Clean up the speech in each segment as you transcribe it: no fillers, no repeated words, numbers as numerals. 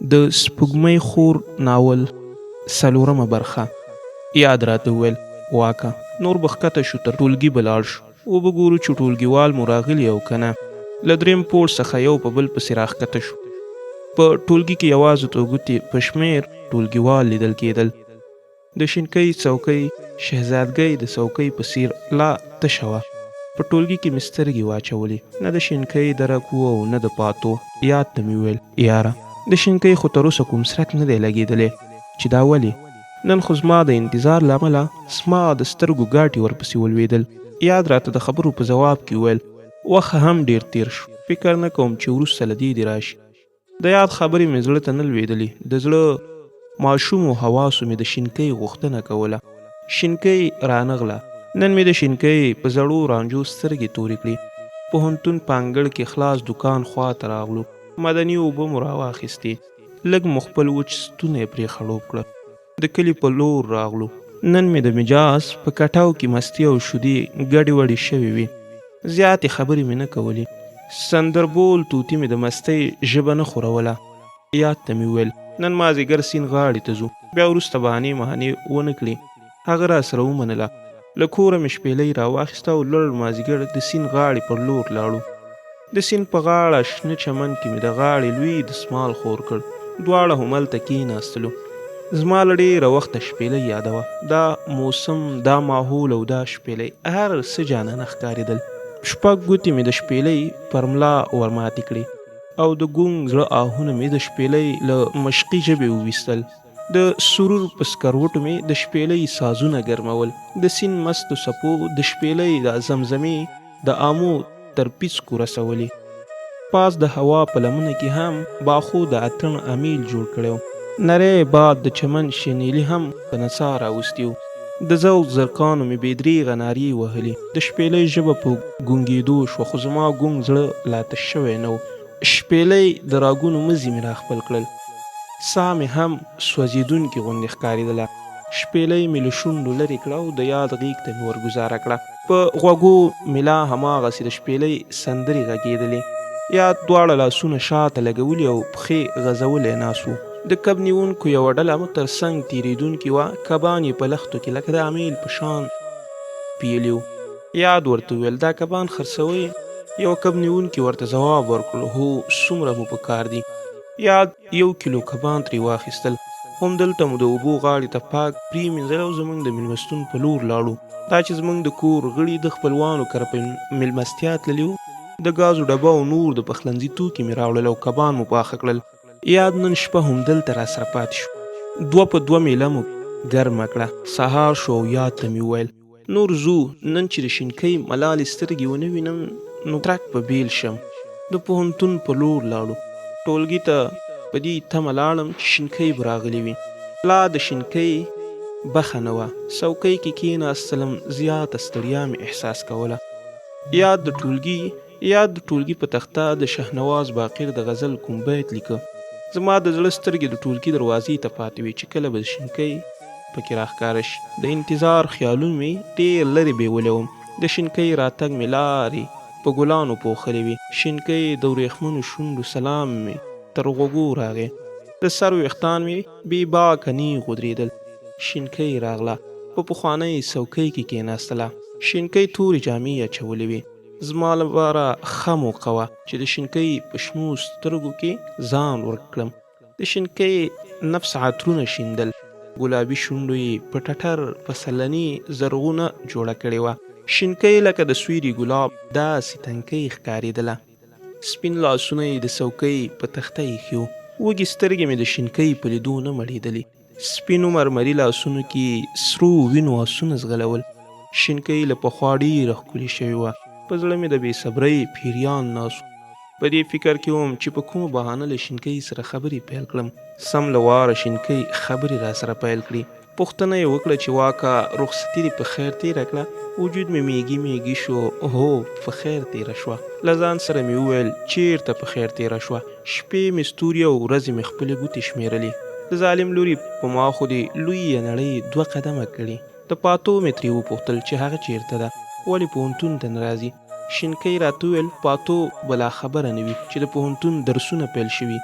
د سپوږمۍ خور ناول څلورمه برخه. یاد راته وویل واکه نور به ښکته شو، تر ټولګي به لاړ شو، وبه ګورو چې ټولګیوال مو راغلي او که نه. له درېیم پوړ څخه یو په بل پسې راښکته شو. په ټولګي کې یوازې توګوتې په شمېر ټولګیوال لیدل کېدل. د شینکۍ څوکۍ شهزادګۍ د څوکۍ په څېر لا تشه وه. په ټولګي کې مې سترګې واچولې، نه د شینکۍ درک و او نه د پاتو. یاد ته مې وویل یاره د شینکۍ خو تر اوسه کوم څرک نه دی لګېدلی، چې دا ولې؟ نن خو زما د انتظار له امله زما د سترګو ګاټې ورپسې ولوېدل. یاد راته د خبرو په ځواب کې وویل وخت هم ډېر تېر شو، فکر نه کوم چې وروسته له دې راشي. د یاد خبرې مې زړه ته نه لوېدلې. د زړه ماشومو حواسو مې د شینکۍ غوښتنه کوله. شینکۍ رانغله. نن مې د شینکۍ په زړو رانجو سترګې تورې کړې. پوهنتون په انګړ کې خلاص دکان خوا ته راغلو. مدني اوبه مو راواخیستې. لږ مو خپل وچ ستونی پرې خړوب کړه. د کلي په لور راغلو. نن مې د مجاز په کټاو کې مستي او شودې ګډې وډې شوې وې. زیاتې خبرې مې نه کولې. سندربول طوطي مې د مستۍ ژبه نه خوروله. یاد ته مې وویل نن مازدیګر سیند غاړې ته ځو، بیا وروسته بهانې مهانې ونه کړې. هغه راسره ومنله. له کوره مې شپېلۍ راواخیسته او لوړ مازدیګر د سیند غاړې پر لور لاړو. د سیند په غاړه شنه چمن کې مې د غاړې لوی دستمال خور کړ. دواړه هملته کېناستلو. زما له ډېره وخته شپېلۍ یادوه. دا موسم، دا ماحول او دا شپېلۍ هر څه جانانه ښکارېدل. شپږ ګوتې مې د شپېلۍ پر ملا ورماتې کړې او د ګونګ زړه آهونه مې د شپېلۍ له مشقي ژبې وویستل. د سرور په سکروټو مې د شپېلۍ سازونه ګرمول. د سیند مستو څپو د شپېلۍ د زمزمې د آمو تر پیڅکو رسولې. پاس د هوا په لمنه کې هم باخو د اتڼ امیل جوړ کړی و. نری باد د چمن شنیلي هم په نڅا راوستی و. د ذوق زرکانو مې بې درېغه نارې وهلې. د شپېلۍ ژبه په ګونګېدو شوه، خو زما ګونګ زړه لا تش شوی نه و. شپېلۍ د راګونو مزي مې راخپل کړل. ساه مې هم سوځېدونکې غوندې ښکارېدله. شپېلۍ مې له شونډو لرې کړه او د یاد غېږ ته مې ورګوزاره کړه. په غوږو مې لا هماغسې د شپېلۍ سندرې غږېدلې. یاد دواړه لاسونه شاته لګولي او پښې غځولی ناست و. د کب نیونکو یوه ډله مو تر څنګ تېرېدونکې وه. کبان یې په لښتو کې لکه د امیل په شان پیلي وو. یاد ورته وویل دا کبان خرڅوئ؟ یو کب نیونکي ورته ځواب ورکړ هو، څومره مو په کار دي؟ یاد 1 کیلو کبان ترې واخیستل. همدلته مو د اوبو غاړې ته پاک پرېمینځل او زموږ د مېلمستون په لور لاړو. دا چې زموږ د کور غړي د خپلوانو کره په مېلمستیا تللي وو. د ګازو ډبه او نور د پخلنځي توکي مې راوړل او کبان مو پاخه کړل. یاد نن شپه همدلته راسره پاتې شو. 2 په 2 میله مو ګرمه کړه. سهار شو او یاد ته مې وویل نور ځو، نن چې د شینکۍ ملالې سترګې ونه وینم نو ترک به بیل شم. د پوهنتون په لور لاړو. ټولګي ته په دې تمه لاړم چې شینکۍ به راغلې وي. لا د شینکۍ بخه نه وه. څوکۍ کې کېناستلم، زیاته ستړیا مې احساس کوله. یاد د ټولګي په تخته د شهنواز باقر د غزل کوم بیت لیکه. زما د زړه سترګې د ټولګي دروازې ته پاتې وې چې کله به د شینکۍ پکې راښکاره شي. د انتظار خیالونه مې ډېر لرې بیولی وم. د شینکۍ راتګ مې لارې په ګلانو پوښلې وې. شینکۍ د ورېښمینو شونډو سلام مې تر غوږو راغی. د سر ویښتان مې بې باکه نیغ ودرېدل. شینکۍ راغله. په پخوانۍ څوکۍ کې کېناستله. شینکۍ تورې جامې اچولې وې. زما لپاره ښه موقع وه چې د شینکۍ په شنو سترګو کې ځان ورک کړم. د شینکۍ نفس عطرونه شیندل. ګلابي شونډو یې په ټټر پسرلني زرغونه جوړه کړې وه. شینکۍ لکه د سویري ګلاب داسې تنکۍ ښکارېدله. سپین لاسونه یې د څوکۍ په تخته ایښي وو. وږې سترګې مې د شینکۍ په لیدو نه مړېدلې. سپینو مرمري لاسونو کې سرو وینو آسونه ځغلول. شینکۍ له پخوا ډېره ښکلې شوې وه. په زړه مې د بې صبرۍ پیریان ناست. په دې فکر کې وم چې په کومه بهانه له شینکۍ سره خبرې پیل کړم. سم له واره شینکۍ خبرې را سره پیل کړي. پوښتنه یې وکړه چې واکه رخصتي دې په خیر تېره کړه؟ وجود مې میږي شو. هو، په خیر تېره شوه. له ځان سره مې وویل چېرته په خیر تېره شوه؟ شپې مې ستوري او ورځې مې خپلې ګوتې شمېرلې. د ظالم لوري په ما خو دې لویه نړۍ 2 قدمه کړي. د پاتو مې ترې وپوښتل چې هغه چېرته ده؟ ولې پوهنتون ته نه راځي؟ شینکۍ راته وویل پاتو بلا خبره نه وي چې د پوهنتون درسونه پیل شوي.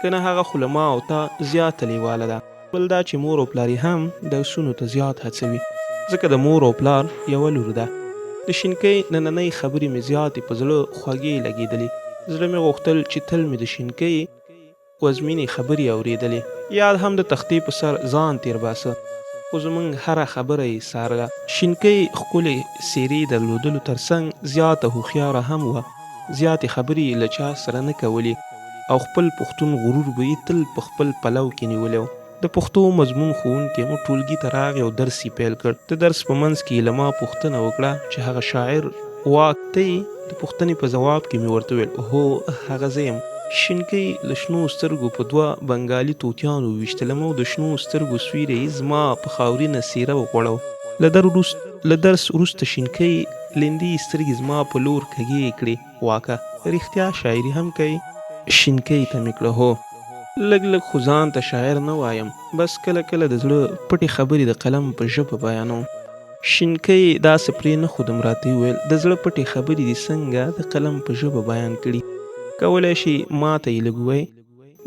که نه هغه خو له ما او تا زیاته لیواله ده. بل دا چې مور او پلار یې هم درسونو ته زیات هڅوي، ځکه د مور او پلار یوه لور ده. د شینکۍ نننۍ خبرې مې زیاتې په زړه خوږې لګېدلې. زړه مې غوښتل چې تل مې د شینکۍ وزمینې خبرې اورېدلې، یاد هم د تختې په سر ځان تېر باسه، خو زموږ هره خبره یې څارله. شینکۍ ښکلې څېرې درلودلو تر څنګ زیاته هوښیاره هم وه. زیاتې خبرې یې له چا سره نه کولې او خپل پښتون غرور به یې تل په خپل پلو کې نیولی و. د پښتو مضمون ښوونکی مو ټولګي ته راغی او درس یې پیل کړ. د درس په منځ کې یې له ما پوښتنه وکړه چې هغه شاعر واک ته یې؟ د پوښتنې په ځواب کې مې ورته وویل هو هغه زه یم. شینکۍ له شنو سترګو په دوه بنګالي طوطیانو وویشتلم او د شنو سترګو سیوری یې زما په خاورینه څېره وغوړاوه. له درس وروسته شینکۍ لیندۍ سترګې زما په لور کږې کړې. واکه رښتیا شاعري هم کوي؟ شینکۍ ته مې کړه هو. لږ لږ خو ځان ته شاعر نه وایم، بس کله کله د زړه پټې خبرې د قلم په ژبه بیانوم. شینکۍ داسې پرې نه ښودم، راته وویل د زړه پټې خبرې دې څنګه د قلم په ژبه بیان کړي؟ کولی شي ما ته یې لږ ووایي؟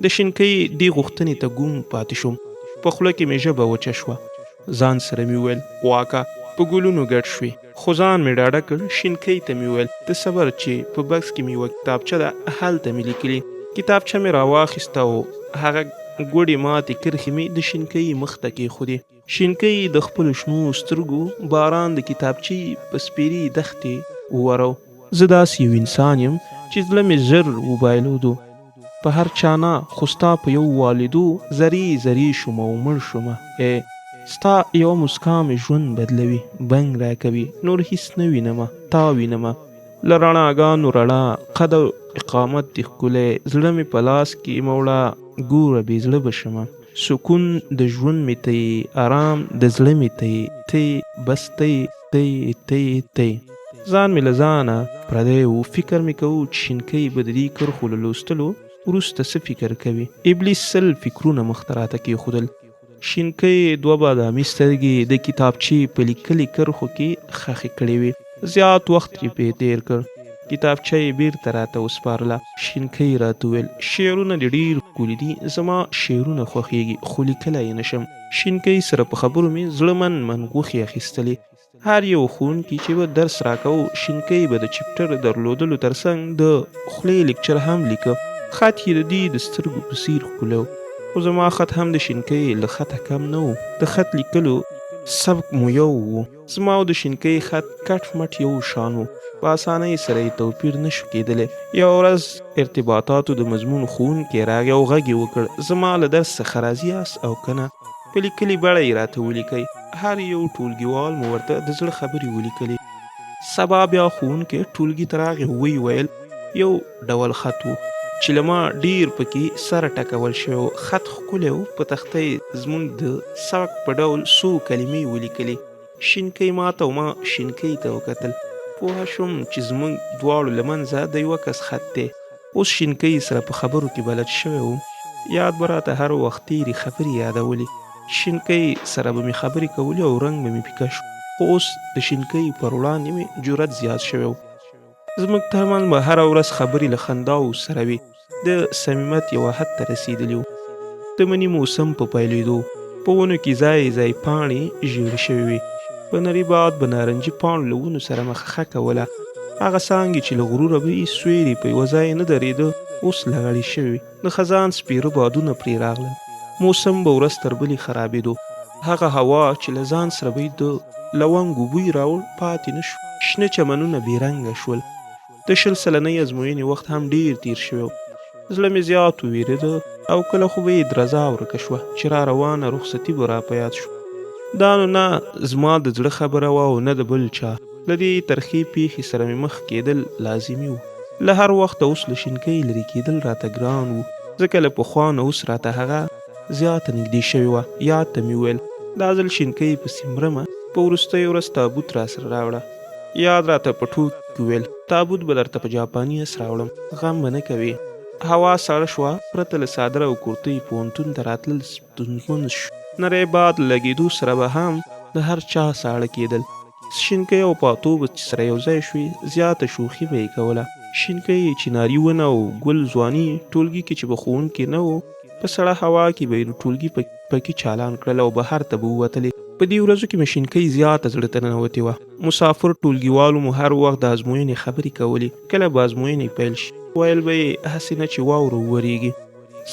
د شینکۍ دې غوښتنې ته ګونګ پاتې شوم. په خوله کې مې ژبه وچه شوه. ځان سره مې وویل واکه په ګلونو ګډ شوې. خو ځان مې ډاډه کړ. شینکۍ ته مې وویل ته صبر چې په بکس کې مې یوه کتابچه ده، هلته مې لیکلي. کتابچه مې راواخیسته او هغه ګوډې ماتې کرښې مې د شینکۍ مخ ته کېښودې. شینکۍ د خپلو شنو سترګو باران د کتابچې په سپېرې دښتې وورو. زه داسې یو انسان یم چې زړه مې ژر وبایلودو په هر چا نه، خو ستا په یو والدو زرې زرې شوم او مړ شومه. ستا یوه مسکا مې ژوند بدلوي، بنګ راکوي، نور هیڅ نه وینمه، تا وینمه. له رڼاګانو رڼا قد او اقامت دې ښکلی، زړه مې په لاس کې موړه، ګوره بې زړه به شمه. سکون د ژوند مې ته یې، آرام د زړه مې ته یې، ته یې بس ته یې، ته یې ته یې ته یې. ځان مې له ځانه پردی و. فکر مې کوو چې شینکۍ به د دې کرښو له لوستلو وروسته څه فکر کوي. ابلیس سل فکرونه مخته راته کېښودل. شینکۍ دوه بادامي سترګې د کتابچې په لیکلي کرښو کې ښخې کړې وې. زیات وخت یې پرې تېر کړ. کتابچه یې بیرته راته وسپارله. شینکۍ راته وویل شعرونه دې ډېر ښکلي دي، زما شعرونه خوښېږي خو لیکلی یې نه شم. شینکۍ سره په خبرو مې زړه من غوښې اخیستلې. هر یو ښوونکي چې به درس راکوو، شینکۍ به د چپټر درلودلو تر څنګ د خولې لیکچر هم لیکه. خط یې د دې د سترګو په څیر ښکلی و، خو زما خط هم د شینکۍ له خطه کم نه و. د خط لیکلو سبک مو یو و. زما او د شینکۍ خط کټ مټ یو شان و، په اسانۍ سره یې توپیر نشو کېدلی. یوه ورځ ارتباطاتو د مضمون ښوونکی راغی او غږ یې وکړ زما له درس څخه راضي یاست او که نه؟ په لیکلي بڼه یې راته ولیکئ. هر یو ټولګیوال مو ورته د زړه خبرې ولیکلې. سبا بیا ښوونکی ټولګي ته راغی، ویې ویل یو ډول خط و چې له ما ډېر پکې سره ټکول شوی و. خط ښکلی و، په تخته یې زموږ د سبق په ډول څو کلمې ولیکلې. شینکۍ ما ته او ما شینکۍ ته وکتل. پوه شوم چې زموږ دواړو له منځه د یوه کس خط دی. اوس شینکۍ سره په خبرو کې بلد شوی وم. یاد به راته هر وخت تېرې خبرې یادولې. شینکۍ سره به مې خبرې کولې او رنګ به مې پیکه شو. خو اوس د شینکۍ پر وړاندې مې جرأت زیات شوی و. زموږ ترمنځ به هره ورځ خبرې له خنداو سره وي. د صمیمیت یوه حد ته رسېدلي وو. د مني موسم په پیلېدو په ونو کې ځای ځای پاڼې ژیړې شوې وې. په نري باد به نارنجي پاڼو له ونو سره مخه کوله. هغه څانګې چې له غروره به یې سویرې په یوه ځای نه درېده، اوس لغړې شوې. د خزان سپېره بادونه پرې راغلل. موسم به ورځ تر بلې خرابېدو. هغه هوا چې له ځان سره به یې د لونګو بوی راوړ پاتې نه شو. شنه چمنونه بې رنګه شول. د 20 سلنۍ ازموینې وخت هم ډېر تېر شوی و. زړه مې زیات وویرېده او کله خو به یې درزا ورکه شوه چې را روانه رخصتي به را په یاد شو. دا نو نه زما د زړه خبره وه او نه د بل چا. له دې ترخې پیښې سره مې مخ کېدل لازمي و. له هر وخته اوس له شینکۍ لرې کېدل راته ګران و، ځکه له پخوا نه اوس راته هغه زیاته نږدې شوې وه. یاد ته مې وویل دا ځل شینکۍ پسې مرمه، په وروستۍ ورځ تابوت را سره راوړه. یاد راته په ټوک کې ویل تابوت به درته په جاپاني اس راوړم، غم به نه کوې. هوا سړه شوه. پرته له څادر او کورتۍ پوهنتون ته راتلل ستونزمن شو. نری باد لګېدو سره به هم د هر چا ساړه کېدل. شینکۍ او پاتو به چې سره یو ځای شوې، زیاته شوخي به یې کوله. شینکۍ چناري ونه او ګل ځواني ټولګي کې چې به ښوونکي نه و، په سړه هوا کې به یې ټولګي پکې چالان کړل او بهر ته به ووتلې. په دې ورځو کې مې شینکۍ زیاته زړه ته ننوتې وه. مسافر ټولګیوالو مو هر وخت د ازموینې خبرې کولې. کله به ازموینې پیل شي ویل به یې هسې نه چې واوره وورېږي.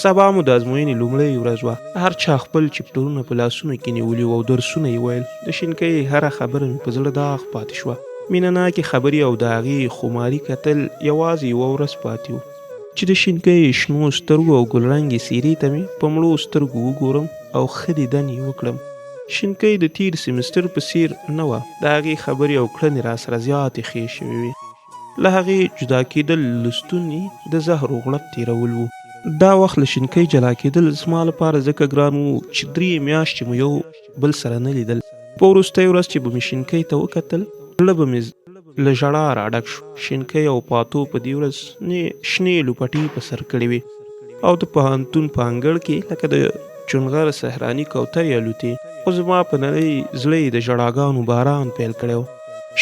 سبا مو د ازموینې لومړۍ ورځ وه. هر چا خپل چپټرونه په لاسونو کې نیولي وو او درسونه یې ویل. د شینکۍ هره خبره مې په زړه داغ پاتې شوه. مینه ناکې خبرې او د هغې خماري کتل یوازې یوه ورځ پاتې وو چې د شینکۍ شنو سترګو او ګلرنګې څېرې ته مې په مړو سترګو وګورم او ښه دیدن یې وکړم. شینکۍ د تیر سیمستر په څېر نه وه. د هغې خبرې او کړنې راسره زیاتې ښې شوې وې. له هغې جدا کېدل لستون یې د زهرو غړپ تېرول وو. دا وخت له شینکۍ جلا کېدل زما لپاره ځکه ګران وو چې 3 میاشتې مو یو بل سره نه لیدل. په وروستۍ ورځ چې به مې شینکۍ ته وکتل زړه به مې له ژړا راډک شو. شینکۍ او پاتو په دې ورځ شنې لوپټې په سر کړې وې او د پوهنتون په انګړ کې لکه د چونغر سهراني کوترې الوتې. خو زما په نرۍ زړه یې د ژړاګانو باران پیل کړی و.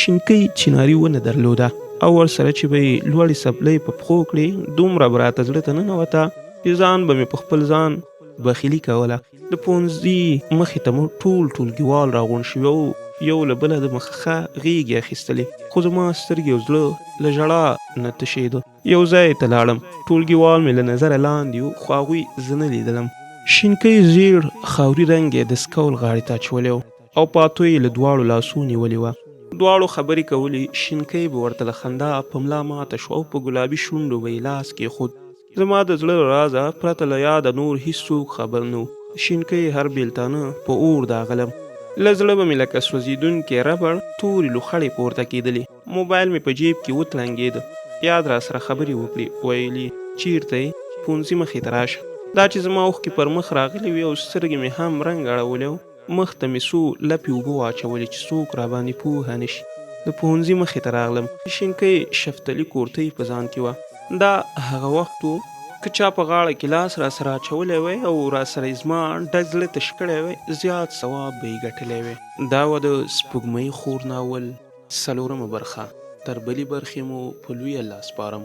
شینکۍ چناري ونه درلوده او ورسره چې به یې لوړې څپلۍ په پښو کړې دومره به راته زړه ته ننوته چې ځان به مې په خپل ځان بخیلي کوله. د ښوونځي مخې ته مو ټول ټولګیوال راغونډ شوي او یو له بله د مخه غېږې اخیستلې. خو زما سترګې او زړه له ژړا نه تشېده. یو ځای ته لاړم. ټولګیوال مې له نظره لاندې و خو هغوی زه نه لیدلم. شینکۍ زیړ خاوري رنګ یې د سکول غاړې ته اچولی او پاتو یې له دواړو لاسو نیولې وه. دواړو خبرې کولې. شینکۍ به ورته له خندا په ملا ماته شوه او په ګلابي شونډو به یې لاس کېښود. زما د زړه له رازه پرته له یاده نور هېڅوک خبر نه و. شینکۍ هر بیلتانه په اور داغلم. له زړه به مې لکه سوځېدونکی ربړ تورې لوخړې پورته کېدلې. موبایل مې په جیب کې وتلنګېده. یاد را سره خبرې وکړې. ویلي چیرته یې؟ ښوونځي مخې ته راشه. دا چې زما اوښکې پر مخ راغلې وې او سترګې مې هم رنګ اړولی و. مخ ته مې څو لپې اوبه واچولې چې څوک راباندې پوهه نه شي. د ښوونځي مخې ته راغلم. شینکۍ شفتلي کورتۍ په ځان کې وه. دا هغه وخت و که چا په غاړه کې لاس را سره اچولی وی او را سره یې زما ډک زړه تش کړی وی زیات ثواب به یې ګټلی وی. دا وه د سپوږمۍ خور ناول 4مه برخه. تر بلې برخې مو په لوی الله سپارم.